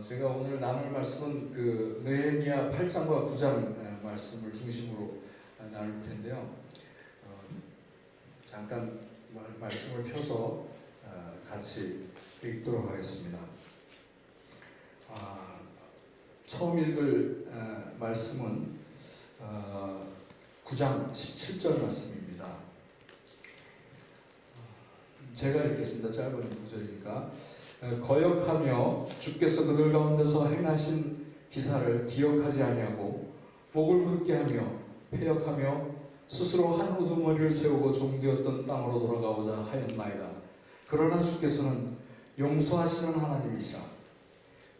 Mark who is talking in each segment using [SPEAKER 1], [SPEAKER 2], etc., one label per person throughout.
[SPEAKER 1] 제가 오늘 나눌 말씀은 그 느헤미야 8장과 9장 말씀을 중심으로 나눌 텐데요. 잠깐 말씀을 펴서 같이 읽도록 하겠습니다. 처음 읽을 말씀은 9장 17절 말씀입니다. 제가 읽겠습니다. 짧은 구절이니까. 거역하며 주께서 그들 가운데서 행하신 기사를 기억하지 아니하고 목을 굳게 하며 패역하며 스스로 한 우두머리를 세우고 종되었던 땅으로 돌아가고자 하였나이다. 그러나 주께서는 용서하시는 하나님이시라.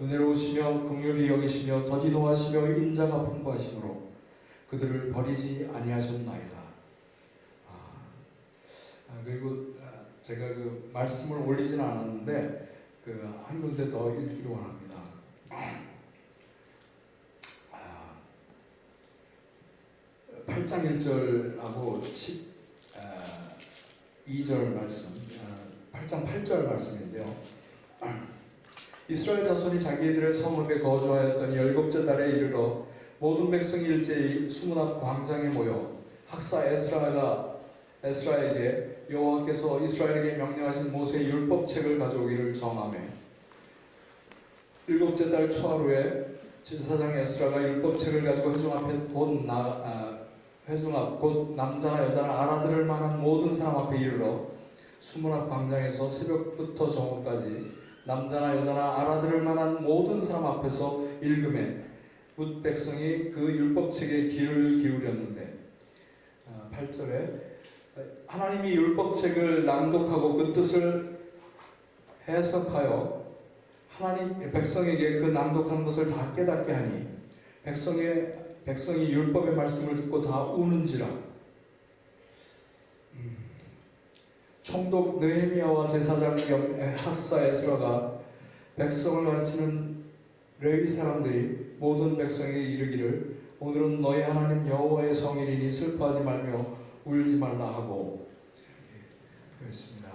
[SPEAKER 1] 은혜로우시며 긍휼히 여기시며 더디 노하시며 인자가 풍부하시므로 그들을 버리지 아니하셨나이다. 그리고 제가 그 말씀을 올리지는 않았는데 한 군데 더 읽기로 원합니다. 8장 1절하고 12절 말씀, 8장 8절 말씀인데요. 이스라엘 자손이 자기들의 성읍에 거주하였던 7째 달에 이르러 모든 백성이 일제히 수문 앞 광장에 모여 학사 에스라에게 여호와께서 이스라엘에게 명령하신 모세의 율법책을 가져오기를 정하며 7째 달 초하루에 제사장 에스라가 율법책을 가지고 회중 앞에 곧 남자나 여자나 알아들을 만한 모든 사람 앞에 이르러 수문 앞 광장에서 새벽부터 정오까지 남자나 여자나 알아들을 만한 모든 사람 앞에서 읽음에 뭇 백성이 그 율법책에 귀를 기울였는데 8절에 하나님이 율법책을 낭독하고 그 뜻을 해석하여 백성에게 그 낭독하는 것을 다 깨닫게 하니 백성이 율법의 말씀을 듣고 다 우는지라. 총독 느헤미야와 제사장 학사 에스라가 백성을 가르치는 레위 사람들이 모든 백성에게 이르기를 오늘은 너희 하나님 여호와의 성일이니 슬퍼하지 말며 울지 말라 하고 이렇게 그랬습니다.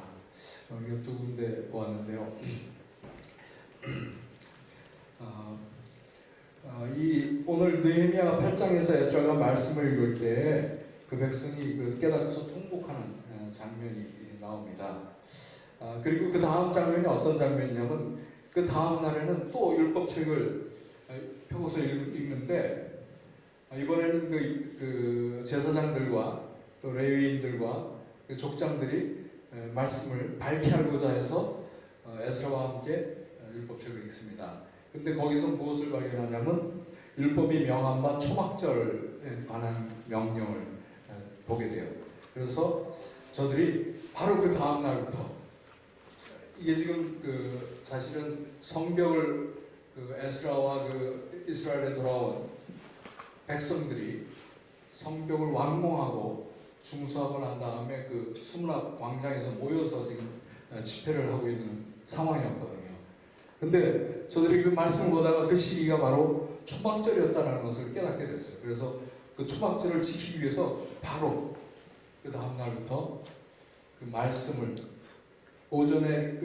[SPEAKER 1] 우리가 두 군데 보았는데요. 오늘 느헤미야 8장에서 에스라가 말씀을 읽을 때 그 백성이 깨닫고서 통곡하는 장면이 나옵니다. 그리고 그 다음 장면이 어떤 장면이냐면 그 다음 날에는 또 율법책을 펴고서 읽는데 이번에는 그 제사장들과 또 레위인들과 그 족장들이 말씀을 밝히 알고자 해서 에스라와 함께 율법책을 읽습니다. 근데 거기서 무엇을 발견하냐면 율법이 명한 바 초막절에 관한 명령을 보게 돼요. 그래서 저들이 바로 그 다음 날부터 이게 지금 사실은 성벽을 에스라와 이스라엘에 돌아온 백성들이 성벽을 완공하고 중수하고 난 다음에 그 수문 앞 광장에서 모여서 지금 집회를 하고 있는 상황이었거든요. 근데 저들이 그 말씀을 보다가 그 시기가 바로 초막절이었다는 것을 깨닫게 됐어요. 그래서 그 초막절을 지키기 위해서 바로 그 다음 날부터 그 말씀을 오전에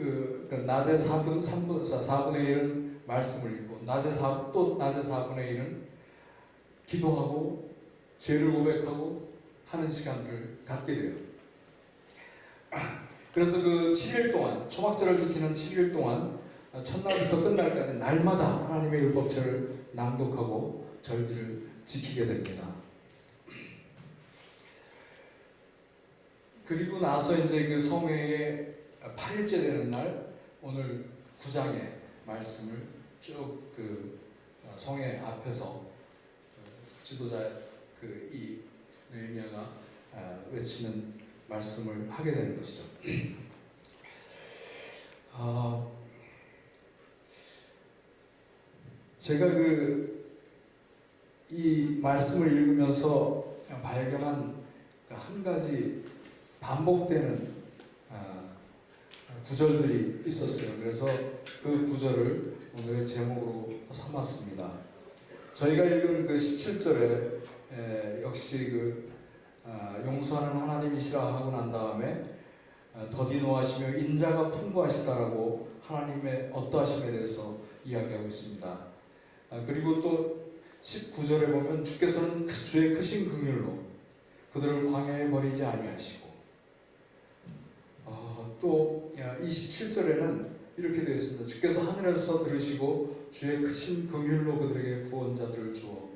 [SPEAKER 1] 낮에 4분의 1은 말씀을 읽고 또 낮에 4분의 1은 기도하고 죄를 고백하고 하는 시간들을 갖게 돼요. 그래서 그 7일 동안 초막절을 지키는 7일 동안 첫날부터 끝날까지 날마다 하나님의 율법책을 낭독하고 절기를 지키게 됩니다. 그리고 나서 이제 그 성회의 8일째 되는 날 오늘 9장의 말씀을 쭉 성회 앞에서 지도자 이 느헤미야가 외치는 말씀을 하게 되는 것이죠. 제가 이 말씀을 읽으면서 발견한 한 가지 반복되는 구절들이 있었어요. 그래서 그 구절을 오늘의 제목으로 삼았습니다. 저희가 읽은 17절에 역시 용서하는 하나님이시라 하고 난 다음에 더디 노하시며 인자가 풍부하시다라고 하나님의 어떠하심에 대해서 이야기하고 있습니다. 그리고 또 19절에 보면 주께서는 주의 크신 긍휼로 그들을 광야에 버리지 아니하시고, 또 27절에는 이렇게 되어 있습니다. 주께서 하늘에서 들으시고 주의 크신 긍휼로 그들에게 구원자들을 주어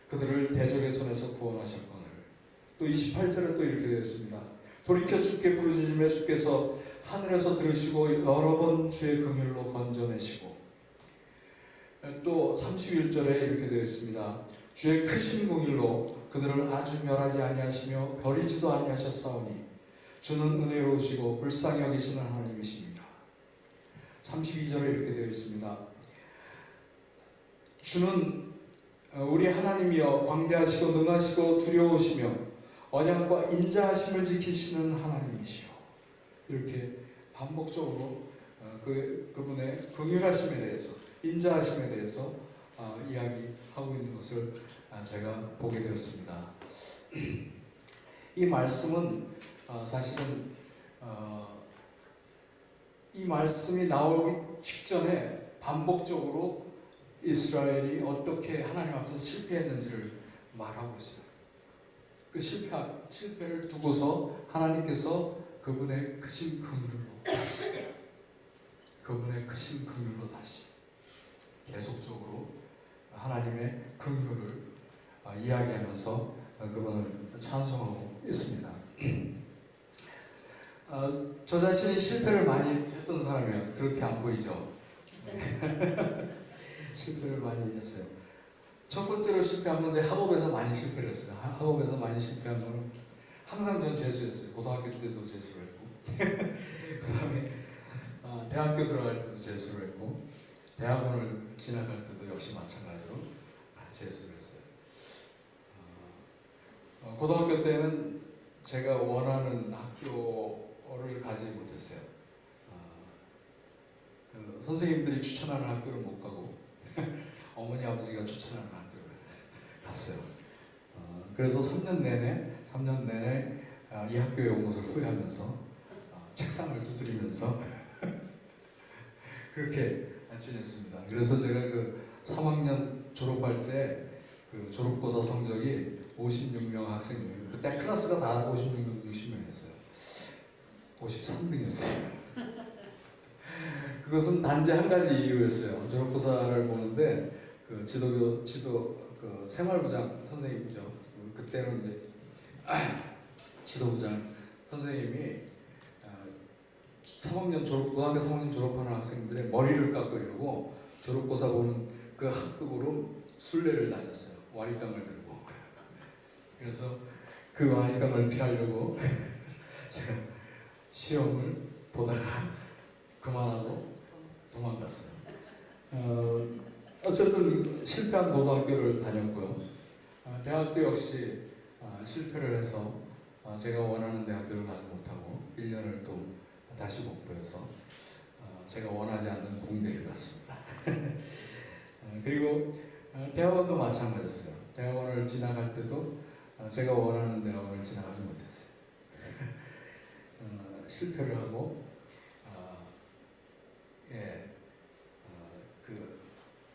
[SPEAKER 1] 그들을 대적의 손에서 구원하셨거늘. 또 28절에 또 이렇게 되어 있습니다. 돌이켜 주께 부르짖으며 주께서 하늘에서 들으시고 여러 번 주의 긍휼로 건져내시고. 또 31절에 이렇게 되어 있습니다. 주의 크신 긍휼로 그들을 아주 멸하지 아니하시며 버리지도 아니하셨사오니 주는 은혜로우시고 불쌍히 여기시는 하나님이십니다. 32절에 이렇게 되어 있습니다. 주는 우리 하나님이여 광대하시고 능하시고 두려우시며 언약과 인자하심을 지키시는 하나님이시여. 이렇게 반복적으로 그분의 긍휼하심에 대해서, 인자하심에 대해서 이야기하고 있는 것을 제가 보게 되었습니다. 이 말씀은 사실은 이 말씀이 나오기 직전에 반복적으로 이스라엘이 어떻게 하나님 앞에서 실패했는지를 말하고 있어요. 그 실패를 두고서 하나님께서 그분의 크신 긍휼로 다시, 그분의 크신 긍휼로 다시 계속적으로 하나님의 긍휼을 이야기하면서 그분을 찬송하고 있습니다. 저 자신이 실패를 많이 했던 사람이에요. 그렇게 안 보이죠? 실패를 많이 했어요. 첫 번째로 실패한 건 제 학업에서 많이 실패를 했어요. 학업에서 많이 실패한 거는 항상 전 재수했어요. 고등학교 때도 재수를 했고 그 다음에 대학교 들어갈 때도 재수를 했고 대학원을 진학할 때도 역시 마찬가지로 재수를 했어요. 고등학교 때는 제가 원하는 학교를 가지 못했어요. 선생님들이 추천하는 학교를 못 가고 어머니 아버지가 추천하는 학교를 갔어요. 그래서 3년 내내 이 학교에 온 것을 후회하면서 책상을 두드리면서 그렇게 지냈습니다. 그래서 제가 그 3학년 졸업할 때 그 졸업고사 성적이 56명 학생이에요. 그때 클래스가 다 56명, 60명이었어요. 53등이었어요. 그것은 단지 한 가지 이유였어요. 졸업고사를 보는데 그 그 생활부장 선생님이죠. 그때는 이제 지도부장 선생님이 고등학교 3학년 졸업하는 학생들의 머리를 깎으려고 졸업고사 보는 그 학급으로 순례를 다녔어요. 와리깡을 들고. 그래서 그 와리깡을 피하려고 제가 시험을 보다가 그만하고 도망갔어요. 어쨌든 실패한 고등학교를 다녔고요. 대학도 역시 실패를 해서 제가 원하는 대학교를 가지 못하고 1년을 또 다시 복부해서 제가 원하지 않는 공대를 갔습니다. 그리고 대학원도 마찬가지였어요. 대학원을 진학할 때도 제가 원하는 대학원을 진학하지 못했어요. 실패를 하고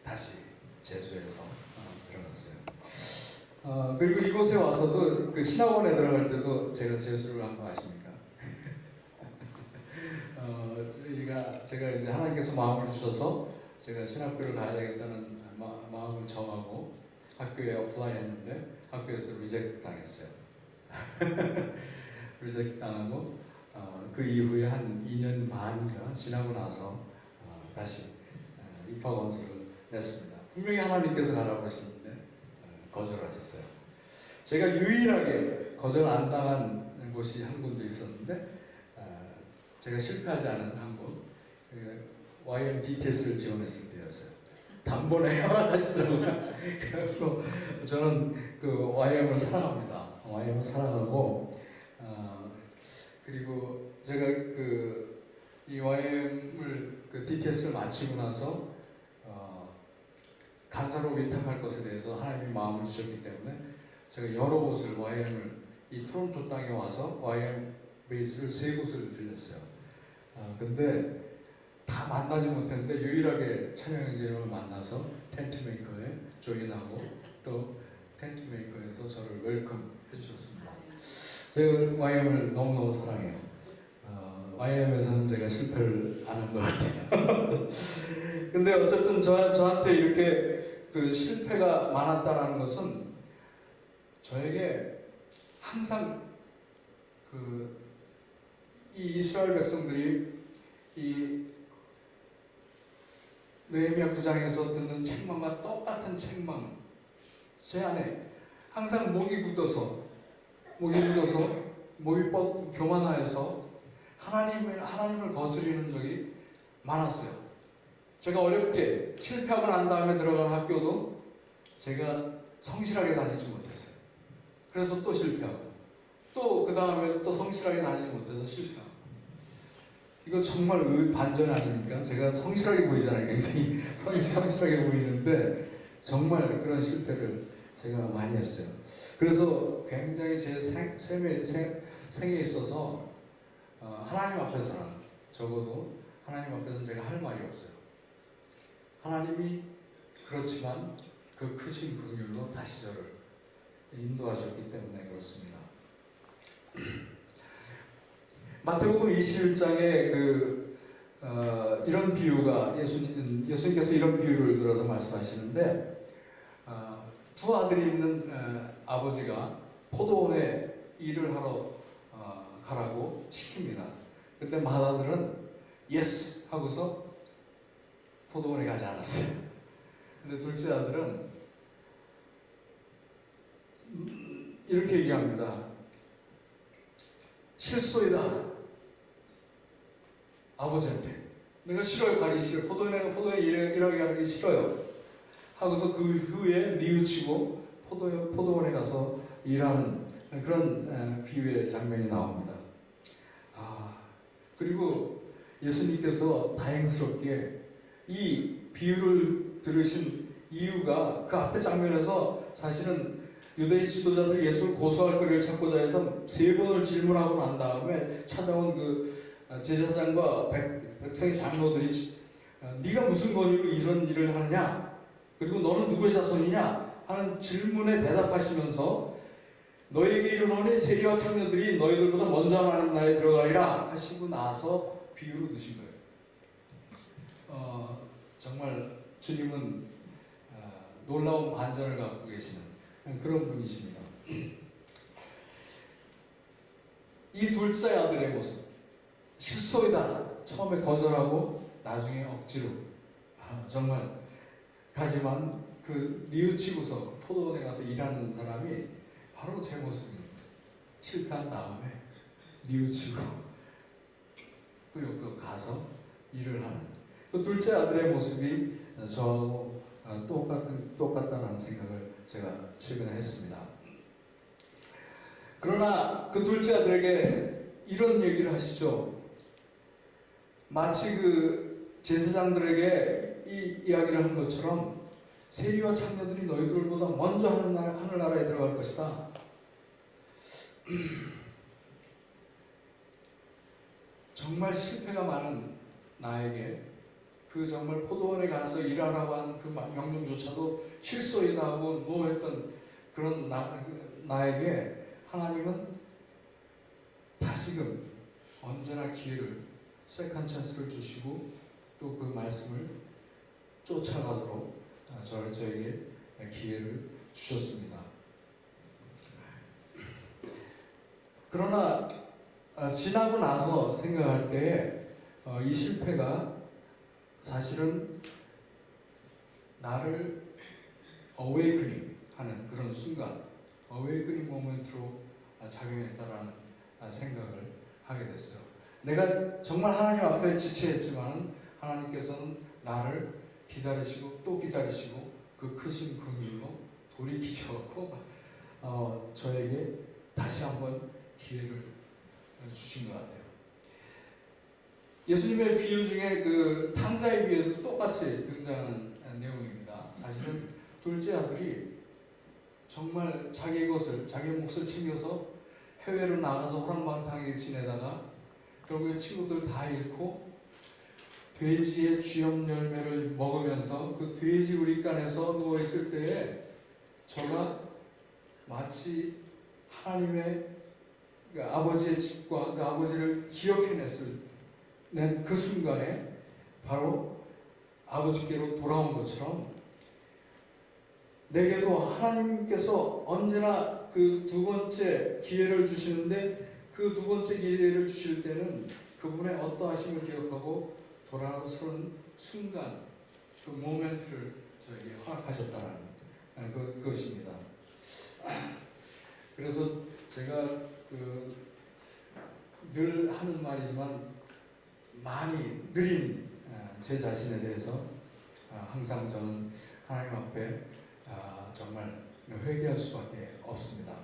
[SPEAKER 1] 다시 재수해서 들어갔어요. 그리고 이곳에 와서도 그 신학원에 들어갈 때도 제가 재수를 한 거 아십니까? 제가 이제 하나님께서 마음을 주셔서 제가 신학교를 가야 되겠다는 마음을 정하고 학교에 어플라이했는데 학교에서 리젝트 당했어요. 리젝트 당하고 그 이후에 한 2년 반인가 지나고 나서 다시 입학 원서를 냈습니다. 분명히 하나님께서 가라고 하시는데 거절하셨어요. 제가 유일하게 거절 안 당한 곳이 한 군데 있었는데 제가 실패하지 않은 한 곳, YM DTS를 지원했을 때였어요. 단번에 허락하시더라고요. 그래서 저는 그 YM을 사랑합니다. YM을 사랑하고 그리고 제가 이 YM을 DTS를 마치고 나서 간사로 위탁할 것에 대해서 하나님이 마음을 주셨기 때문에 제가 여러 곳을 YM을 이 토론토 땅에 와서 YM 베이스를 3곳을 들렸어요. 근데 다 만나지 못했는데 유일하게 찬영 형제님을 만나서 텐트메이커에 조인하고 또 텐트메이커에서 저를 웰컴 해주셨습니다. 제가 YM을 너무너무 사랑해요. YM에서는 제가 실패를 안 한 것 같아요. 근데 어쨌든 저한테 이렇게 그 실패가 많았다는 것은 저에게 항상 이 이스라엘 백성들이 이 느헤미야 9장에서 듣는 책망과 똑같은 책망 제 안에 항상 목이 교만하여서 하나님을 거스리는 적이 많았어요. 제가 어렵게 실패하고 난 다음에 들어간 학교도 제가 성실하게 다니지 못했어요. 그래서 또 실패하고 또 그 다음에 또 성실하게 다니지 못해서 실패하고 이거 정말 반전 아닙니까? 제가 성실하게 보이잖아요. 굉장히 성실하게 보이는데 정말 그런 실패를 제가 많이 했어요. 그래서 굉장히 제 생에 있어서 하나님 앞에서는 적어도 하나님 앞에서는 제가 할 말이 없어요. 하나님이 그렇지만 그 크신 긍휼로 다시 저를 인도하셨기 때문에 그렇습니다. 마태복음 21장에 이런 비유가 예수님께서 이런 비유를 들어서 말씀하시는데 두 아들이 있는 아버지가 포도원에 일을 하러 가라고 시킵니다. 근데 맏아들은 예스 하고서 포도원에 가지 않았어요. 근데 둘째 아들은 이렇게 얘기합니다. 실소이다. 아버지한테 내가 싫어요. 가기 싫어요. 포도원에 일하게 하기 싫어요. 하고서 그 후에 뉘우치고 포도원에 가서 일하는 그런 비유의 장면이 나옵니다. 그리고 예수님께서 다행스럽게 이 비유를 들으신 이유가 그 앞에 장면에서 사실은 유대인 지도자들이 예수를 고소할 거리를 찾고자 해서 3번을 질문하고 난 다음에 찾아온 그 제사장과 백성의 장로들이 네가 무슨 권위로 이런 일을 하느냐? 그리고 너는 누구의 자손이냐? 하는 질문에 대답하시면서 너에게 이르노니 세리와 청년들이 너희들보다 먼저 하나님 나라에 들어가리라 하시고 나서 비유로 드신 거예요. 정말 주님은 놀라운 반전을 갖고 계시는 그런 분이십니다. 이 둘째 아들의 모습 실소이다. 처음에 거절하고 나중에 억지로 정말 하지만 그 뉘우치고서 포도원에 가서 일하는 사람이 바로 제 모습입니다. 실패한 다음에 뉘우치고 그 가서 일을 하는 그 둘째 아들의 모습이 저하고 똑같다는 생각을 제가 최근에 했습니다. 그러나 그 둘째 아들에게 이런 얘기를 하시죠. 마치 그 제사장들에게 이 이야기를 한 것처럼 세리와 창녀들이 너희들보다 먼저 하늘나라에 들어갈 것이다. 정말 실패가 많은 나에게 그 정말 포도원에 가서 일하라고 한 그 명령조차도 실소이다 하고 노했던 그런 나에게 하나님은 다시금 언제나 기회를 세컨 찬스를 주시고 또 그 말씀을 쫓아가도록 저에게 기회를 주셨습니다. 그러나 지나고 나서 생각할 때 이 실패가 사실은 나를 어웨이크닝 하는 그런 순간, 어웨이크닝 모멘트로 작용했다라는 생각을 하게 됐어요. 내가 정말 하나님 앞에 지체했지만 하나님께서는 나를 기다리시고 또 기다리시고 그 크신 긍휼로 돌이키셔서 저에게 다시 한번 기회를 주신 것 같아요. 예수님의 비유 중에 그 탕자의 비유도 똑같이 등장하는 내용입니다. 사실은 둘째 아들이 정말 자기 몫을 챙겨서 해외로 나가서 호랑방탕하게 지내다가 결국에 친구들 다 잃고 돼지의 쥐염 열매를 먹으면서 그 돼지 우리간에서 누워 있을 때에 저가 마치 하나님의 그 아버지의 집과 그 아버지를 기억해냈을 그 순간에 바로 아버지께로 돌아온 것처럼 내게도 하나님께서 언제나 그 두 번째 기회를 주시는데 그 두 번째 기회를 주실 때는 그분의 어떠하심을 기억하고 돌아서는 순간 그 모멘트를 저에게 허락하셨다는 그것입니다. 그래서 제가 늘 하는 말이지만 많이 느린 제 자신에 대해서 항상 저는 하나님 앞에 정말 회개할 수밖에 없습니다.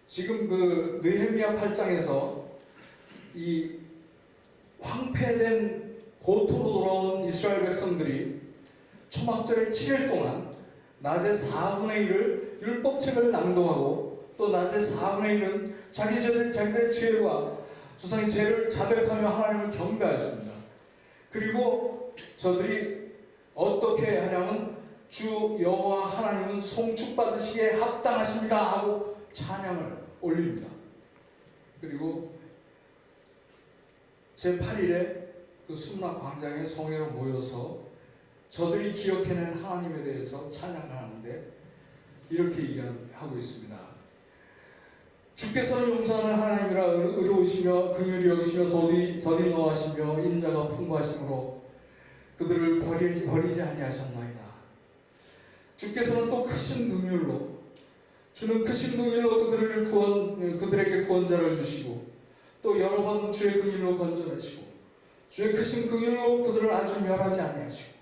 [SPEAKER 1] 지금 그 느헤미야 8장에서 이 황폐된 고토로 돌아온 이스라엘 백성들이 초막절의 7일 동안 낮에 4분의 1을 율법책을 낭독하고 또 낮에 4분의 1은 자기들의 죄와 조상의 죄를 자백하며 하나님을 경배하였습니다. 그리고 저들이 어떻게 하냐면 주 여호와 하나님은 송축받으시기에 합당하십니다 하고 찬양을 올립니다. 그리고 제8일에 그 순막 광장에 성회로 모여서 저들이 기억해낸 하나님에 대해서 찬양을 하는데 이렇게 얘기하고 있습니다. 주께서는 용서하는 하나님이라 의로우시며 긍휼히 여기시며 더디 노하시며 인자가 풍부하심으로 그들을 버리지 아니하셨나이다. 주께서는 또 크신 긍휼로 주는 크신 긍휼로 그들에게 구원자를 주시고 또 여러 번 주의 긍휼로 건져내시고 주의 크신 긍휼로 그들을 아주 멸하지 아니하시고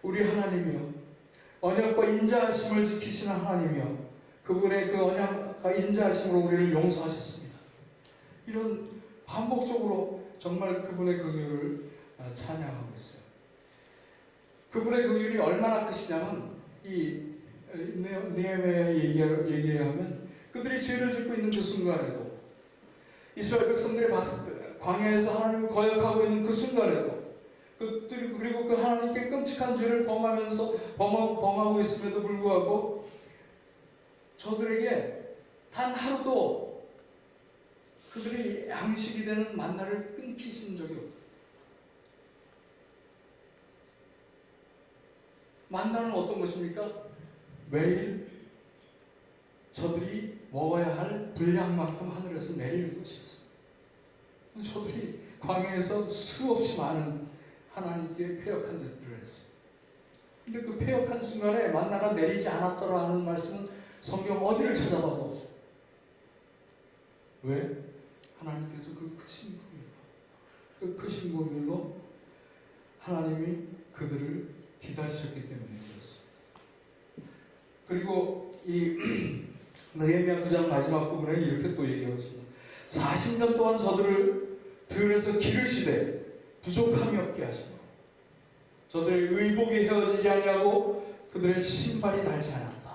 [SPEAKER 1] 우리 하나님이여 언약과 인자하심을 지키시는 하나님이여 그분의 그 언약과 인자하심으로 우리를 용서하셨습니다. 이런 반복적으로 정말 그분의 긍휼을 찬양하고 있어요. 그분의 긍휼이 얼마나 크시냐면 이 느헤미야에 얘기하면 그들이 죄를 짓고 있는 그 순간에도 이스라엘 백성들이 광야에서 하나님을 거역하고 있는 그 순간에도 그리고 그 하나님께 끔찍한 죄를 범하고 있음에도 불구하고 저들에게 단 하루도 그들이 양식이 되는 만나를 끊기신 적이 없다. 만나는 어떤 것입니까? 매일 저들이 먹어야 할 분량만큼 하늘에서 내리는 것이었습니다. 저들이 광야에서 수없이 많은 하나님께 패역한 짓들을 했어요. 근데 그 패역한 순간에 만나가 내리지 않았더라 하는 말씀은 성경 어디를 찾아봐도 없어요. 왜? 하나님께서 그 크신 긍휼로 하나님이 그들을 기다리셨기 때문에 그렇습니다. 그리고 이 느헤미야 9장 마지막 부분에 이렇게 또 얘기하고 있습니다. 40년 동안 저들을 들에서 기르시되 부족함이 없게 하시고 저들의 의복이 헤어지지 아니하고 그들의 신발이 닳지 않았다.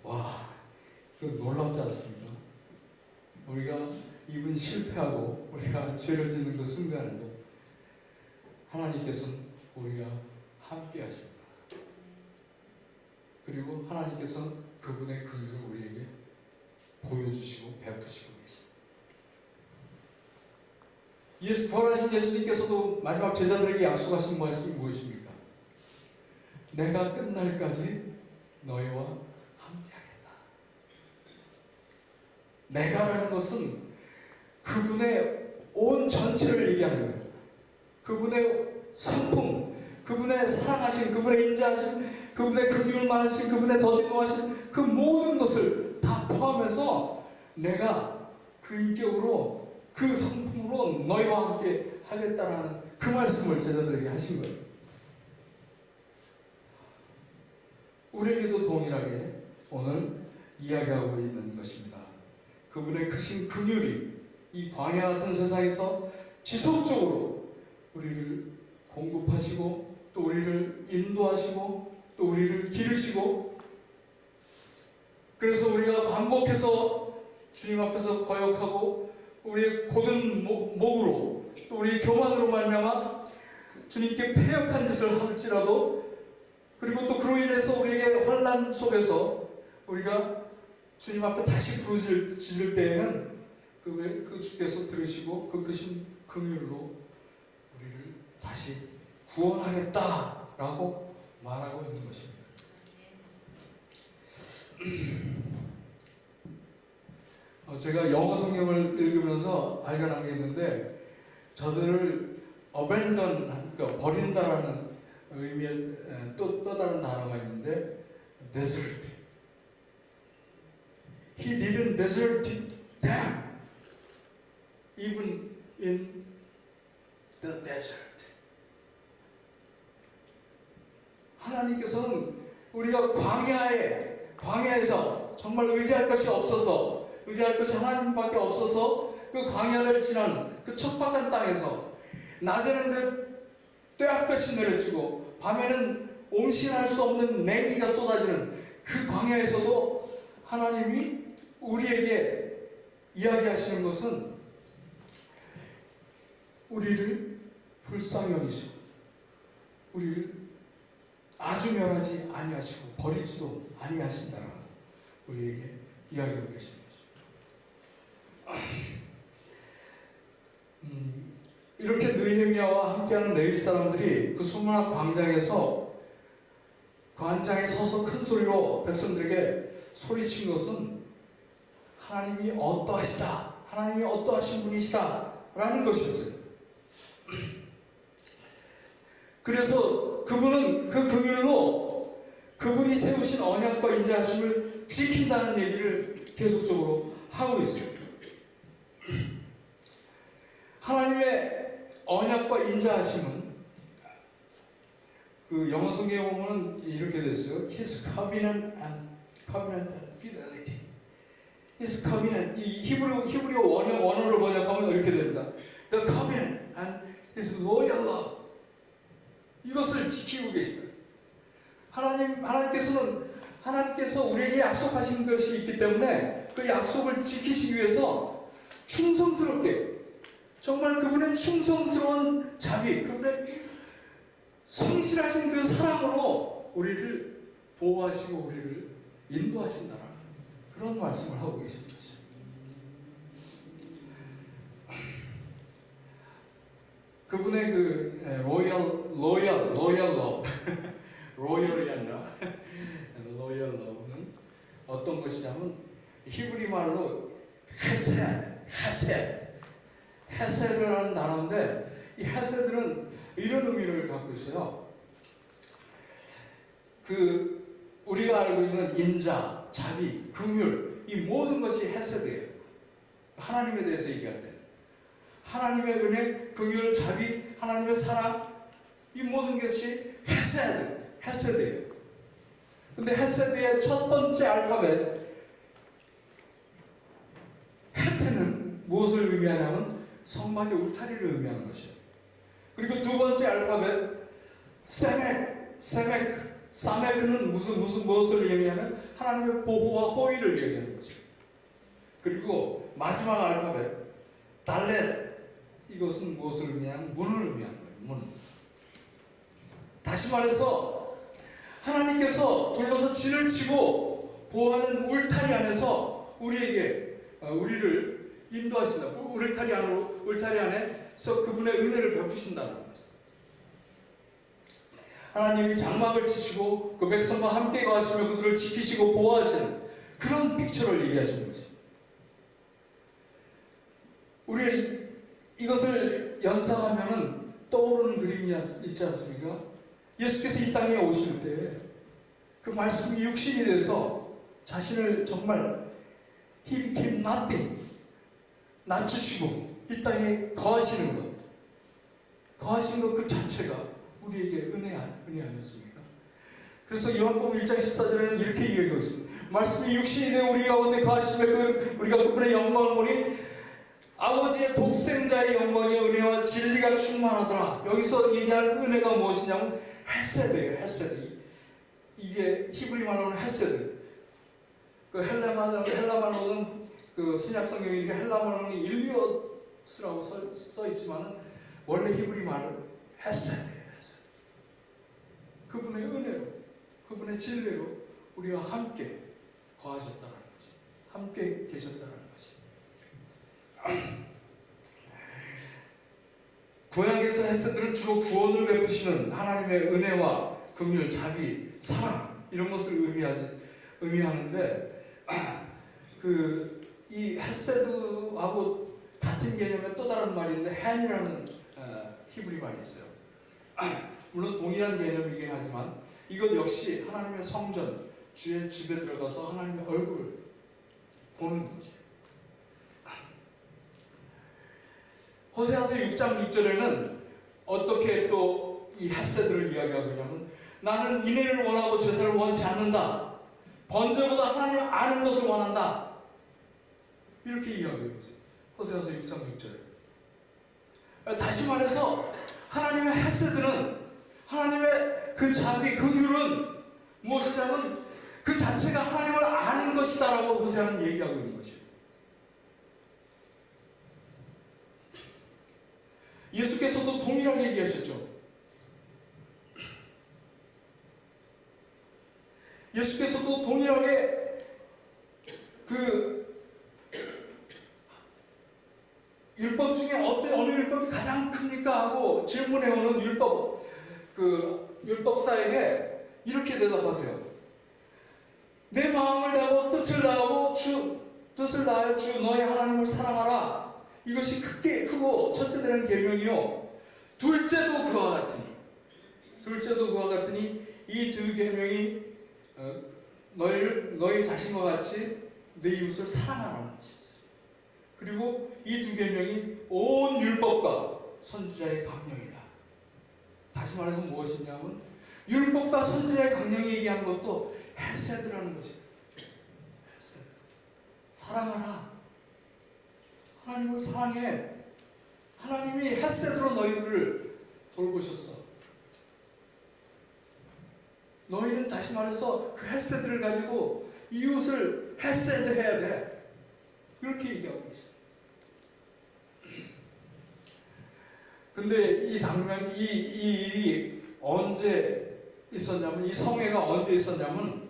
[SPEAKER 1] 와, 이거 놀랍지 않습니까? 우리가 입은 실패하고 우리가 죄를 짓는 그 순간에도 하나님께서는 우리가 함께 하십니다. 그리고 하나님께서는 그분의 긍휼을 우리에게 보여주시고 베푸시고 계십니다. 부활하신 예수님께서도 마지막 제자들에게 약속하신 말씀이 무엇입니까? 내가 끝날까지 너희와 함께하겠다. 내가라는 것은 그분의 온 전체를 얘기하는 거예요. 그분의 성품, 그분의 사랑하신, 그분의 인자하신, 그분의 긍휼을 많으신, 그분의 더디노하신 그 모든 것을 다 포함해서 내가 그 인격으로 그 성품으로 너희와 함께 하겠다라는 그 말씀을 제자들에게 하신 거예요. 우리에게도 동일하게 오늘 이야기하고 있는 것입니다. 그분의 크신 긍휼이 이 광야 같은 세상에서 지속적으로 우리를 공급하시고 또 우리를 인도하시고 또 우리를 기르시고 그래서 우리가 반복해서 주님 앞에서 거역하고 우리의 곧은 목으로 또 우리의 교만으로 말미암아 주님께 패역한 짓을 할지라도, 그리고 또 그로 인해서 우리에게 환난 속에서 우리가 주님 앞에 다시 부르짖을 때에는 그 주께서 들으시고 그 크신 긍휼로 우리를 다시 구원하겠다라고 말하고 있는 것입니다. 제가 영어 성경을 읽으면서 발견한 게 있는데, 저들을 abandon, 그러니까 버린다라는 의미의 또 다른 단어가 있는데 desert. He didn't desert them even in the desert. 하나님께서는 우리가 광야에서 정말 의지할 것이 없어서, 의지할 것이 하나님밖에 없어서 그 광야를 지나는 그 척박한 땅에서 낮에는 그 떼약볕이 내려지고 밤에는 옴신할 수 없는 냉기가 쏟아지는 그 광야에서도 하나님이 우리에게 이야기하시는 것은 우리를 불쌍히 여기시고 우리를 아주 멸하지 아니하시고 버리지도 아니하신다라고 우리에게 이야기하고 계십니다. 이렇게 느헤미야와 함께하는 레위 사람들이 그 수문학 광장에서 그 한장에 서서 큰 소리로 백성들에게 소리친 것은 하나님이 어떠하시다, 하나님이 어떠하신 분이시다 라는 것이었어요. 그래서 그분은 그 긍휼로 그분이 세우신 언약과 인자하심을 지킨다는 얘기를 계속적으로 하고 있어요. 하나님의 언약과 인자하심은 그 영어 성경에 보면은 이렇게 됐어요. His covenant and fidelity. His covenant, 이 히브리어 원어를 번역하면 이렇게 됩니다. The covenant and His loyal love. 이것을 지키고 계시다. 하나님께서 우리에게 약속하신 것이 있기 때문에 그 약속을 지키시기 위해서 충성스럽게, 정말 그분의 충성스러운 자비, 그분의 성실하신 그 사랑으로 우리를 보호하시고 우리를 인도하신다는 그런 말씀을 하고 계십니다. 그분의 그 로열 러브 로열이 아니라 로열 러브는 어떤 것이냐면 히브리 말로 헤세드라는 단어인데, 이 헤세드는 이런 의미를 갖고 있어요. 그 우리가 알고 있는 인자, 자비, 긍휼, 이 모든 것이 헤세드예요. 하나님에 대해서 얘기할 때 하나님의 은혜, 긍휼, 자비, 하나님의 사랑, 이 모든 것이 헤세드예요. 근데 헤세드의 첫 번째 알파벳 헤트는 무엇을 의미하냐면 성막의 울타리를 의미하는 것이에요. 그리고 두 번째 알파벳 사메크는 무엇을 의미하면 하나님의 보호와 호의를 얘기하는 것이에요. 그리고 마지막 알파벳 달렛, 이것은 무엇을 의미하면 문을 의미하는 거예요. 문. 다시 말해서 하나님께서 둘러서 진을 치고 보호하는 울타리 안에서 우리를 인도하신다. 울타리 안에서 그분의 은혜를 베푸신다는 것입니다. 하나님이 장막을 치시고 그 백성과 함께 거하시며 그들을 지키시고 보호하시는 그런 픽처를 얘기하시는 것입니다. 우리가 이것을 연상하면은 떠오르는 그림이 있지 않습니까? 예수께서 이 땅에 오실 때 그 말씀이 육신이 돼서 자신을 정말 He became nothing, 낮추시고 이 땅에 거하시는 것 그 자체가 우리에게 은혜 아니었습니까? 그래서 요한복음 1장 14절에는 이렇게 얘기하고 있습니다. 말씀이 육신이 되어 우리 가운데 거하시며 우리가 그분의 영광을 보니 아버지의 독생자의 영광의 은혜와 진리가 충만하더라. 여기서 얘기하는 은혜가 무엇이냐면 헬세드예요. 헬세드. 이게 히브리 말로는 헬세드. 그 헬라 말로는 그 그 신약 성경에 이게 헬라말로는 일리오스라고 써 있지만은 원래 히브리 말은 헤세드예요. 헤세드. 그분의 은혜로, 그분의 진리로 우리와 함께 거하셨다는 거지. 함께 계셨다는 거지. 구약에서 헤세드는 주로 구원을 베푸시는 하나님의 은혜와 긍휼, 자비, 사랑 이런 것을 의미하는데 이 헤세드하고 같은 개념의 또 다른 말인데 헨이라는 히브리 말이 있어요. 물론 동일한 개념이긴 하지만 이것 역시 하나님의 성전, 주의 집에 들어가서 하나님의 얼굴을 보는 거지. 호세아서 6장 6절에는 어떻게 또 이 헤세드를 이야기하고 있냐면 나는 인애를 원하고 제사를 원치 않는다. 번제보다 하나님을 아는 것을 원한다. 이렇게 이야기해요. 호세아서 6장 6절에. 다시 말해서 하나님의 헤세드는 하나님의 그 자비, 그 긍휼은 무엇이냐면 그 자체가 하나님을 아는 것이다라고 호세아는 얘기하고 있는 것이에요. 예수께서도 동일하게 얘기하셨죠. 예수께서도 동일하게 그 율법 중에 어느 율법이 가장 큽니까? 하고 질문해오는 율법사에게 이렇게 대답하세요. 내 마음을 다하고 뜻을 다하여 주 너의 하나님을 사랑하라. 이것이 크고 첫째 되는 계명이요. 둘째도 그와 같으니 이 두 계명이 너희 자신과 같이 내 이웃을 사랑하라는 것이었어요. 그리고 이 두 계명이 온 율법과 선지자의 강령이다. 다시 말해서 무엇이냐면 율법과 선지자의 강령이 얘기하는 것도 헤세드라는 것입니다. 헤세드. 사랑하라. 하나님을 사랑해. 하나님이 헤세드로 너희들을 돌보셨어. 너희는 다시 말해서 그 헤세드를 가지고 이웃을 헤세드 해야 돼. 이렇게 얘기하고 계십니다. 근데 이 장면, 이 일이 언제 있었냐면, 이 성회가 언제 있었냐면,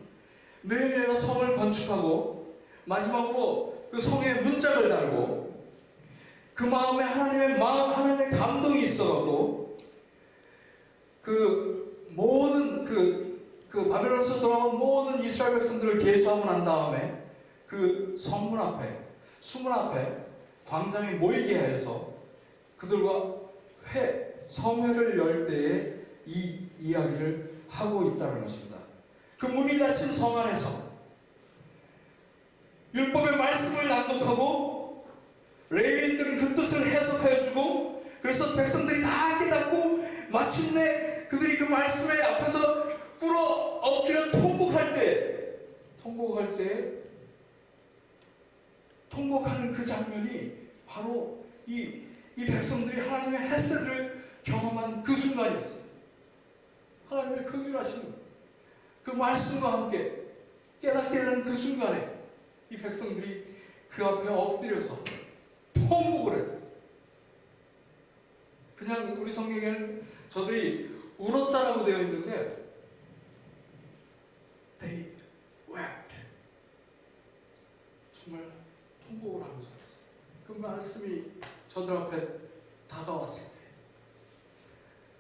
[SPEAKER 1] 느헤미야가 성을 건축하고, 마지막으로 그 성에 문짝을 달고, 그 마음에 하나님의 감동이 있어가고, 모든 바벨론에서 돌아온 모든 이스라엘 백성들을 계수하고 난 다음에 그 성문 앞에, 수문 앞에 광장에 모이게 하여서 그들과 성회를 열 때에 이 이야기를 하고 있다는 것입니다. 그 문이 닫힌 성 안에서 율법의 말씀을 낭독하고 레위인들은 그 뜻을 해석하여 주고 그래서 백성들이 다 깨닫고 마침내 그들이 그 말씀의 앞에서 꿇어 엎드려 통곡하는 그 장면이 바로 이 백성들이 하나님의 헤세드를 경험한 그 순간이었어요. 하나님의 긍휼하심을 그 말씀과 함께 깨닫게 되는 그 순간에 이 백성들이 그 앞에 엎드려서 통곡을 했어요. 그냥 우리 성경에는 저들이 울었다라고 되어 있는데 They wept. 정말 통곡을 하면서 울었어요. 그 말씀이 저들 앞에 다가왔을 때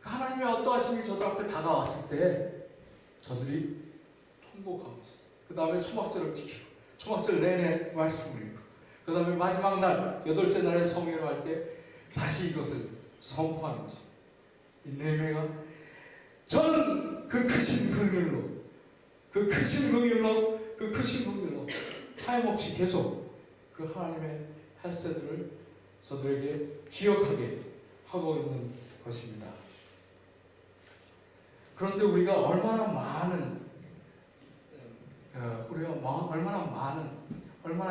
[SPEAKER 1] 하나님의 어떠하심이 저들 앞에 다가왔을 때 저들이 통곡하고 있었어요. 그 다음에 초막절을 지키고 초막절 내내 말씀을 읽고 그 다음에 마지막 날 8째 날에 성회를 할 때 다시 이것을 선포하는 것입니다. 이 느헤미야가 저는 그 크신 긍휼로 하염없이 계속 그 하나님의 헤세드를 저들에게 기억하게 하고 있는 것입니다. 그런데 우리가 얼마나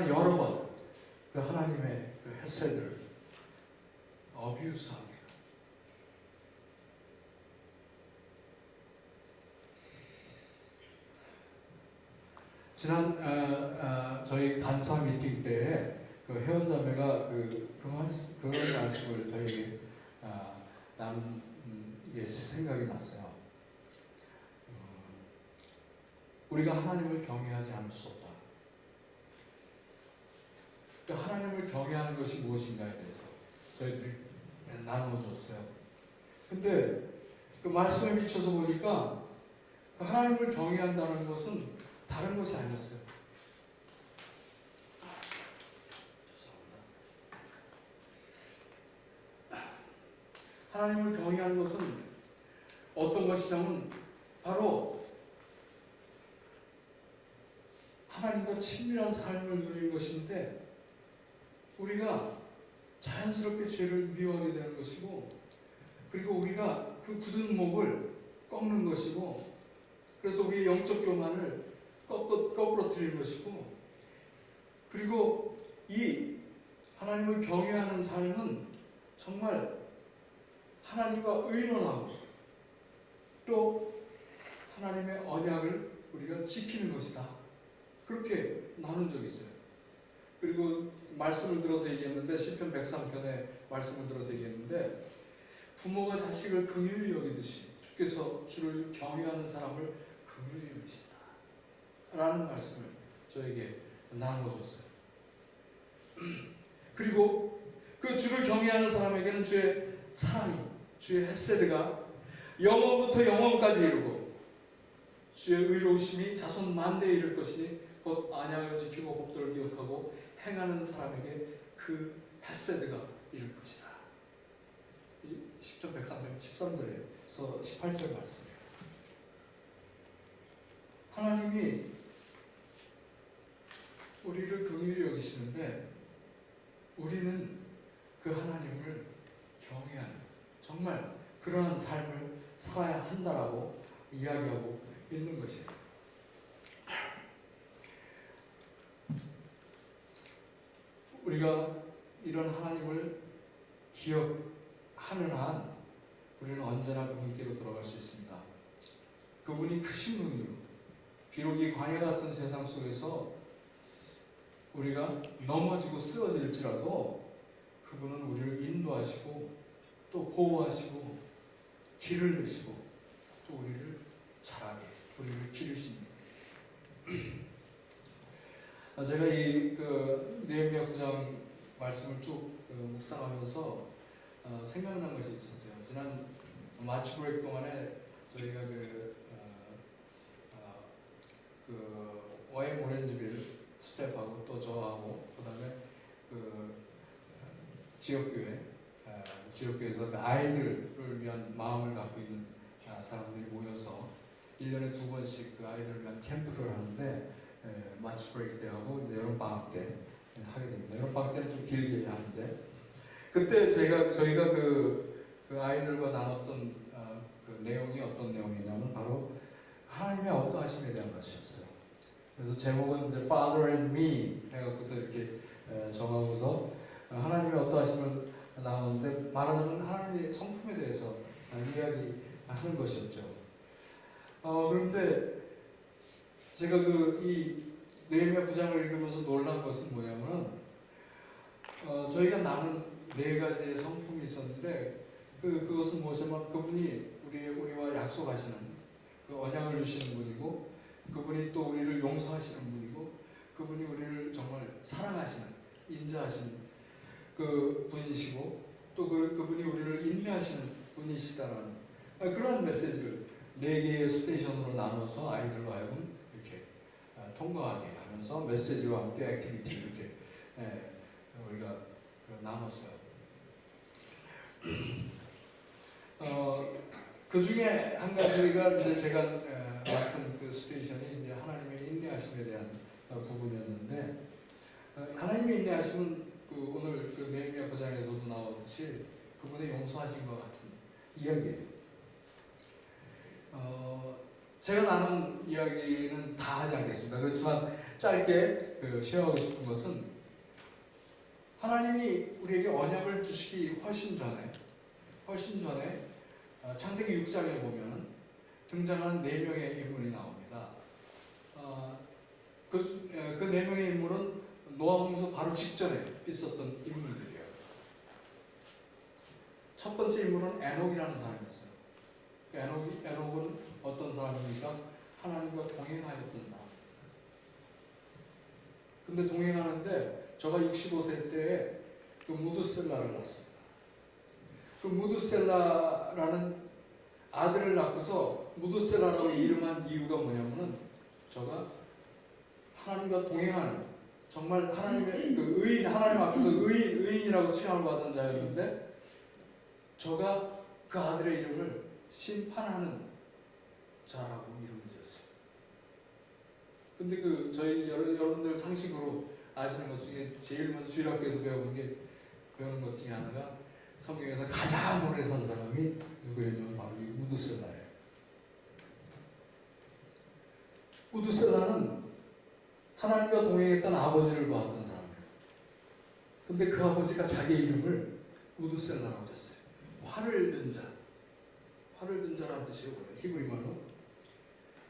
[SPEAKER 1] 여러 번 그 하나님의 그 헤세드를 어뷰스합니까? 지난 저희 간사 미팅 때 그 회원자매가 그런 말씀을 저에게 나눈 게 생각이 났어요. 우리가 하나님을 경외하지 않을 수 없다. 그러니까 하나님을 경외하는 것이 무엇인가에 대해서 저희들이 나누어줬어요. 근데 그 말씀에 비춰서 보니까 하나님을 경외한다는 것은 다른 것이 아니었어요. 죄송합니다. 하나님을 경외하는 것은 어떤 것이냐면 바로 하나님과 친밀한 삶을 누리는 것인데 우리가 자연스럽게 죄를 미워하게 되는 것이고 그리고 우리가 그 굳은 목을 꺾는 것이고 그래서 우리의 영적 교만을 거꾸러뜨리는 것이고 그리고 이 하나님을 경외하는 삶은 정말 하나님과 의논하고 또 하나님의 언약을 우리가 지키는 것이다. 그렇게 나눈 적이 있어요. 그리고 말씀을 들어서 얘기했는데 시편 103편에 말씀을 들어서 얘기했는데 부모가 자식을 긍휼히 여기듯이 주께서 주를 경외하는 사람을 긍휼히 여기시다 라는 말씀을 저에게 나눠줬어요. 그리고 그 주를 경외하는 사람에게는 주의 사랑이 주의 헤세드가 영원부터 영원까지 이루고 주의 의로우심이 자손 만대에 이를 것이니 곧 안약을 지키고 법도를 기억하고 행하는 사람에게 그 헤세드가 이를 것이다. 이 10편 103편 13절에서 18절 말씀이에요. 하나님이 우리를 긍휼히 여기시는데 우리는 그 하나님을 경외하는 정말 그러한 삶을 살아야 한다라고 이야기하고 있는 것이에요. 우리가 이런 하나님을 기억하는 한 우리는 언제나 그분께로 돌아갈 수 있습니다. 그분이 크신 분으로 비록 이 광야 같은 세상 속에서 우리가 넘어지고 쓰러질지라도 그분은 우리를 인도하시고 또 보호하시고 길을 내시고 또 우리를 자라게 우리를 기르십니다. 제가 이 느헤미야 9장 말씀을 쭉 묵상하면서 생각난 것이 있었어요. 지난 마치 브레이크 동안에 저희가 와인 오렌지빌 스텝하고 또 저하고 그다음에 지역교회에서 아이들을 위한 마음을 갖고 있는 사람들이 모여서 1년에 2번씩 그 아이들을 위한 캠프를 하는데 마치 브레이크 때하고 이제 여름방학 때 하게 됩니다. 여름방학 때는 좀 길게 하는데 그때 저희가 그 아이들과 나눴던 그 내용이 어떤 내용이냐면 바로 하나님의 어떠하심에 대한 것이었어요. 그래서 제목은 이제 Father and Me 해갖고서 이렇게 정하고서 하나님의 어떠하심을 나누는데 말하자면 하나님의 성품에 대해서 이야기하는 것이었죠. 그런데 제가 이 느헤미야 9장을 읽으면서 놀란 것은 뭐냐면 저희가 나눈 4가지의 성품이 있었는데 그것은 무엇이냐면 그분이 우리와 약속하시는 그 언약을 주시는 분이고 그분이 또 우리를 용서하시는 분이고 그분이 우리를 정말 사랑하시는 인자하시는 그 분이시고 또 그분이 우리를 인내하시는 분이시다라는 그런 메시지를 4개의 스테이션으로 나눠서 아이들과 하여금 이렇게 통과하게 하면서 메시지와 함께 액티비티 이렇게 우리가 나눴어요. 그 중에 한 가지가 이제 제가 맡은 그 스테이션이 이제 하나님의 인내하심에 대한 부분이었는데 하나님의 인내하심은 오늘 느헤미야 9장에서도 나오듯이 그분의 용서하신 것 같은 이야기예요. 제가 나눈 이야기는 다 하지 않겠습니다. 그렇지만 짧게 쉐어하고 싶은 것은 하나님이 우리에게 언약을 주시기 훨씬 전에 창세기 6장에 보면 등장한 4명의 인물이 나옵니다. 그 4명의 인물은 노아 홍수 바로 직전에 있었던 인물들이에요. 첫 번째 인물은 에녹이라는 사람이었어요. 에녹은 어떤 사람입니까? 하나님과 동행하였던 사람. 근데 동행하는데 저가 65세 때에 그 무드셀라를 낳습니다. 그 무드셀라라는 아들을 낳고서 무드셀라라고 이름한 이유가 뭐냐면은 저가 하나님과 동행하는, 정말 하나님의 그 의인, 하나님 앞에서 의인이라고 칭함을 받은 자였는데 저가 그 아들의 이름을 심판하는 자라고 이름을 지었어요. 근데 그 저희 여러분들 상식으로 아시는 것 중에 제일 먼저 주일학교에서 배우는 것 중에 하나가, 성경에서 가장 오래 산 사람이 누구였냐면 바로 이 무드셀라예요. 무드셀라는 하나님과 동행했던 아버지를 보았던 사람이에요. 근데 그 아버지가 자기 이름을 무드셀라라고 졌어요. 화를 든 자라는 뜻이에요. 히브리 말로.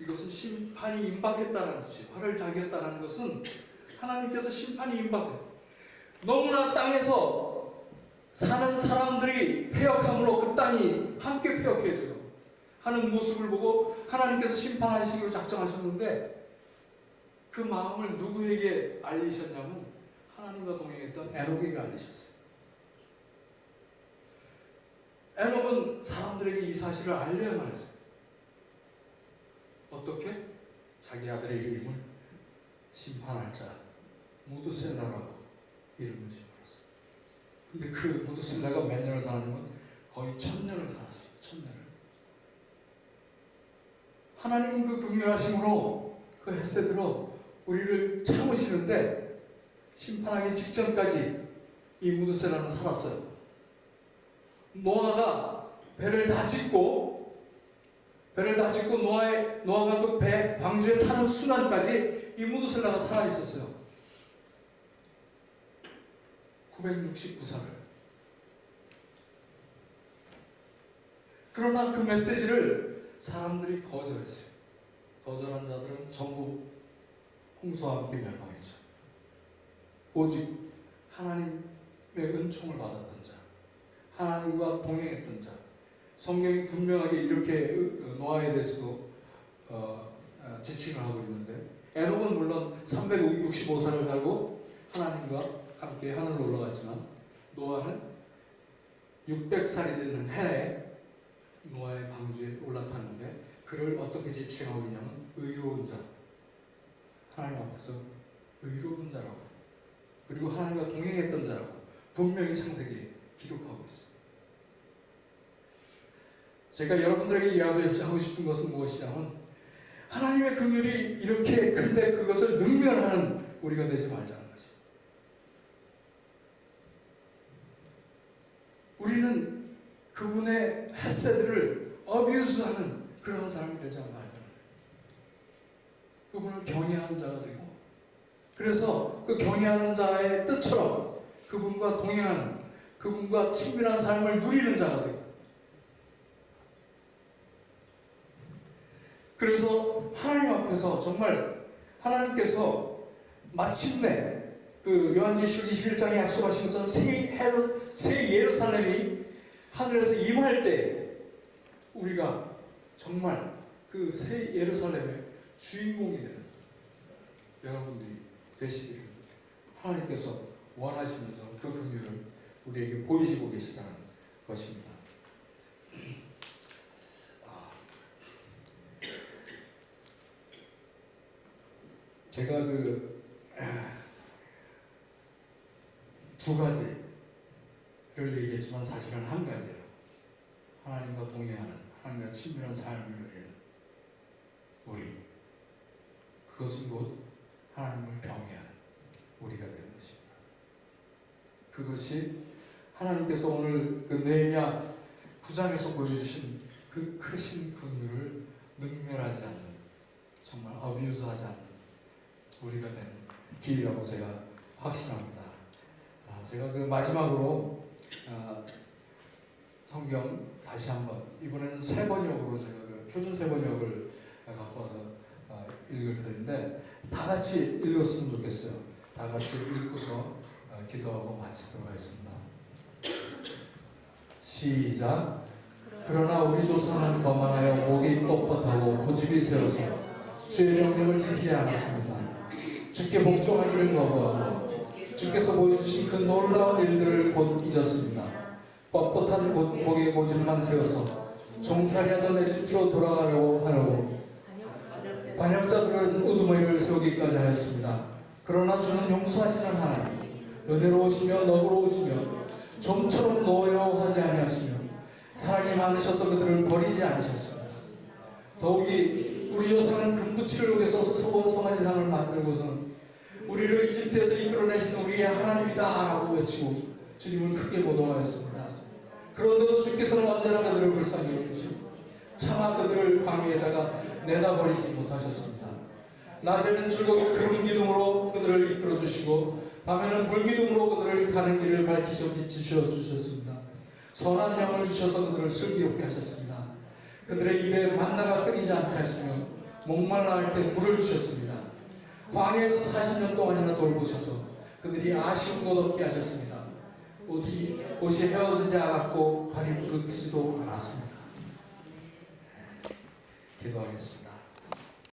[SPEAKER 1] 이것은 심판이 임박했다는 뜻이에요. 화를 당했다는 것은 하나님께서 심판이 임박했어요. 너무나 땅에서 사는 사람들이 패역함으로 그 땅이 함께 패역해져요 하는 모습을 보고 하나님께서 심판하시기로 작정하셨는데, 그 마음을 누구에게 알리셨냐면 하나님과 동행했던 에녹에게 알리셨어요. 에녹은 사람들에게 이 사실을 알려야만 했어요. 어떻게? 자기 아들의 이름을 심판할 자 무드셀라라고 이름을 지어버렸어요. 근데 그 무드셀라가 몇 년을 살았냐면 거의 1000년을 살았어요. 1000년을. 하나님은 그 긍휼하심으로, 그 햇새대로 우리를 참으시는데 심판하기 직전까지 이 무드셀라는 살았어요. 노아가 배를 다 짓고 노아가 그 배 방주에 타는 순간까지 이 무드셀라가 살아 있었어요. 969살을. 그러나 그 메시지를 사람들이 거절했어요. 거절한 자들은 전부 홍수와 함께 멸망했죠. 오직 하나님의 은총을 받았던 자, 하나님과 동행했던 자, 성경이 분명하게 이렇게 노아에 대해서도 지칭을 하고 있는데, 에녹은 물론 365살을 살고 하나님과 함께 하늘로 올라갔지만, 노아는 600살이 되는 해에 노아의 방주에 올라탔는데, 그를 어떻게 지칭하고 있냐면 의로운 자, 하나님 앞에서 의로운 자라고, 그리고 하나님과 동행했던 자라고 분명히 창세기에 기록하고 있어요. 제가 여러분들에게 이야기하고 싶은 것은 무엇이냐면, 하나님의 긍휼이 이렇게 큰데 그것을 능멸하는 우리가 되지 말자는 것이. 우리는 그분의 햇새들을 어뷰스하는 그런 사람이 되지 말자는 거예요. 그분을 경외하는 자가 되고, 그래서 그 경외하는 자의 뜻처럼 그분과 동행하는, 그분과 친밀한 삶을 누리는 자가 되고, 그래서 하나님 앞에서 정말 하나님께서 마침내 그 요한계시록 21장에 약속하신 것처럼 새 예루살렘이 하늘에서 임할 때 우리가 정말 그 새 예루살렘의 주인공이 되는 여러분들이 되시기를 하나님께서 원하시면서 그 긍휼을 우리에게 보이시고 계시다는 것입니다. 제가 두 가지를 얘기했지만 사실은 한 가지예요. 하나님과 동행하는, 하나님과 친밀한 삶을 누리는 우리. 그것은 곧 하나님을 경외하는 우리가 되는 것입니다. 그것이 하나님께서 오늘 그 느헤미야 9장에서 보여주신 그 크신 긍휼을 능멸하지 않는, 정말 어뷰스하지 않는 우리가 되는 길이라고 제가 확신합니다. 제가 그 마지막으로 성경 다시 한번, 이번에는 세 번역으로 제가 그 표준 세 번역을 갖고 와서 읽을 텐데 다 같이 읽었으면 좋겠어요. 다 같이 읽고서 기도하고 마치도록 하겠습니다. 시작. 그러나 우리 조상은 거만하여 목이 뻣뻣하고 고집이 세워서 주의 명령을 지키지 않았습니다. 주께 복종하기를 거부하고 주께서 보여주신 그 놀라운 일들을 곧 잊었습니다. 뻣뻣한 목에 고집만 세워서 종살이하던 에집트로 돌아가려고 하려고 반역자들은 우두머리를 세우기까지 하였습니다. 그러나 주는 용서하시는 하나님, 은혜로우시며 너그러우시며 좀처럼 노여워하지 아니하시며 사랑이 많으셔서 그들을 버리지 않으셨습니다. 더욱이 우리 조상은 금붙이를 여기서 송아지상을 만들고서는 우리를 이집트에서 이끌어내신 우리의 하나님이다 라고 외치고 주님을 크게 보도하였습니다. 그런데도 주께서는 언제나 그들을 불쌍히 여기시고 차마 그들을 광야에다가 내다버리지 못하셨습니다. 낮에는 즐거운 구름 기둥으로 그들을 이끌어주시고 밤에는 불기둥으로 그들을 가는 길을 밝히셔 비추셔 주셨습니다. 선한 영을 주셔서 그들을 슬기롭게 하셨습니다. 그들의 입에 만나가 끊이지 않게 하시며 목말라 할 때 물을 주셨습니다. 광야에서 40년 동안이나 돌보셔서 그들이 아쉬운 것 없게 하셨습니다. 옷이 헤어지지 않았고 발이 부르트지도 않았습니다. 기도하겠습니다.